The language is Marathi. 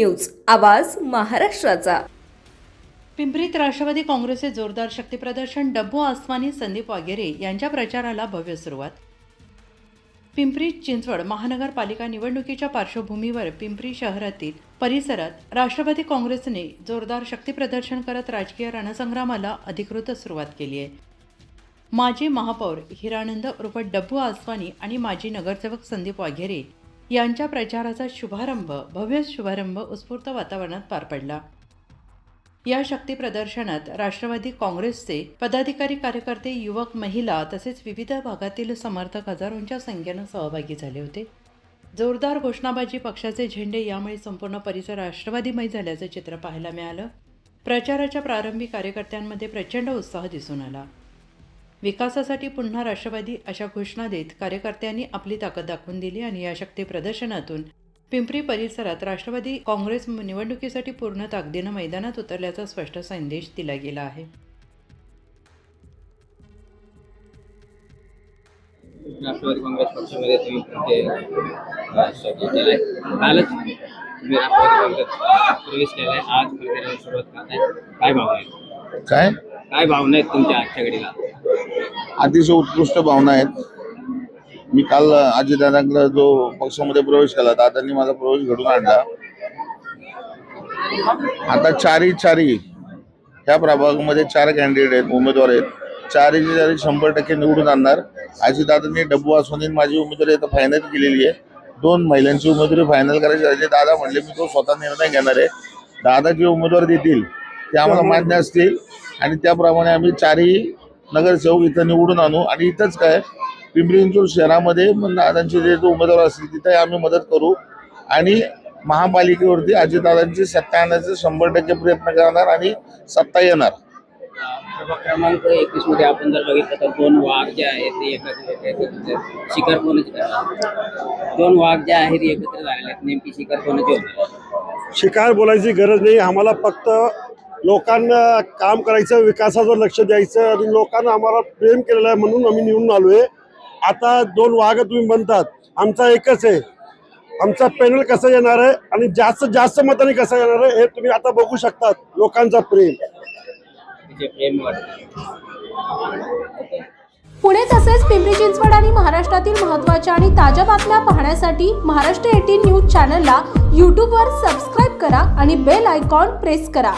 न्यूज, आवाज महाराष्ट्राचा। पिंपरीत राष्ट्रवादी काँग्रेसचे जोरदार शक्तीप्रदर्शन, डब्बू आसवानी, संदीप वागेरे यांच्या प्रचाराला भव्य सुरुवात। पिंपरी चिंचवड महानगरपालिका निवडणुकीच्या पार्श्वभूमीवर पिंपरी शहरातील परिसरात राष्ट्रवादी काँग्रेसने जोरदार शक्तीप्रदर्शन करत राजकीय रणसंग्रामाला अधिकृत सुरुवात केली आहे। माजी महापौर हिरानंद उर्फ डब्बू आसवानी आणि माजी नगरसेवक संदीप वागेरे यांच्या प्रचाराचा भव्य शुभारंभ उत्स्फूर्त वातावरणात पार पडला। या शक्ती प्रदर्शनात राष्ट्रवादी काँग्रेसचे पदाधिकारी, कार्यकर्ते, युवक, महिला तसेच विविध भागातील समर्थक हजारोंच्या संख्येने सहभागी झाले होते। जोरदार घोषणाबाजी, पक्षाचे झेंडे यामुळे संपूर्ण परिसर राष्ट्रवादीमय झाल्याचे चित्र पाहायला मिळालं। प्रचाराच्या प्रारंभी कार्यकर्त्यांमध्ये प्रचंड उत्साह दिसून आला। विकासासाठी पुन्हा राष्ट्रवादी अशा घोषणा देत कार्यकर्त्यांनी आपली ताकद दाखवून दिली आणि या शक्ती प्रदर्शनातून पिंपरी परिसरात राष्ट्रवादी काँग्रेस निवडणुकीसाठी पूर्ण ताकदीनं मैदानात उतरल्याचा स्पष्ट संदेश दिला गेला आहे। राष्ट्रवादी काँग्रेस पक्षामध्ये तुम्ही कालच तुम्ही राष्ट्रवादी काँग्रेस प्रवेश केलाय, आज प्रचाराला सुरुवात करताय, काय भावना आहेत? काय भावना आहेत तुमच्या आजच्या घडीला? अतिशय उत्कृष्ट भावना आहेत। मी काल अजितदादांकडे जो पक्षामध्ये प्रवेश केला, दादांनी माझा प्रवेश घडून आणला। आता चारी ह्या प्रभागामध्ये 4 कॅन्डिडेट आहेत, उमेदवार आहेत। चारी 100% निवडून आणणार। अजितदादांनी डब्बू आसवानी माझी उमेदवारी आता फायनल केलेली आहे। 2 महिलांची उमेदवारी फायनल करायची आहे। दादा म्हणले मी तो स्वतः निर्णय घेणार आहे। दादा जे उमेदवार देतील ते आम्हाला मान्य असतील आणि त्याप्रमाणे आम्ही 4 नगरसेवक इथं निवडून आणू आणि इथंच काय पिंपरी चिंचवड शहरामध्ये दादांचे जे उमेदवार असतील तिथे आम्ही मदत करू आणि महापालिकेवरती अजितदादांची सत्ता आणण्याचा 100% प्रयत्न करणार आणि सत्ता येणार। प्रभाग क्रमांक 21 मध्ये आपण जर बघितलं तर 2 वाघ जे आहेत ते एकत्र शिकार कोणाचे 2 वाघ जे आहेत ते एकत्र झालेले आहेत, नेमकी शिकार कोणाची होती? शिकार बोलायची गरज नाही, आम्हाला फक्त लोकांना काम करायचं, विकासावर लक्ष द्यायचं आणि लोकांना आम्हाला प्रेम केलेलं आहे म्हणून आम्ही निवडून आलोय। आता 2 वाघ तुम्ही म्हणतात, आमचा एकच आहे। आमचा पॅनल कसं येणार आहे आणि जास्त मतांनी कसं येणार आहे हे तुम्ही आता बघू शकतात। लोकांचा प्रेम पुणे तसेच पिंपरी चिंचवड आणि महाराष्ट्रातील महत्त्वाच्या आणि ताज्या बातम्या पाहण्यासाठी महाराष्ट्र 18 न्यूज चॅनलला यूट्यूबवर सबस्क्राईब करा आणि बेल आयकॉन प्रेस करा।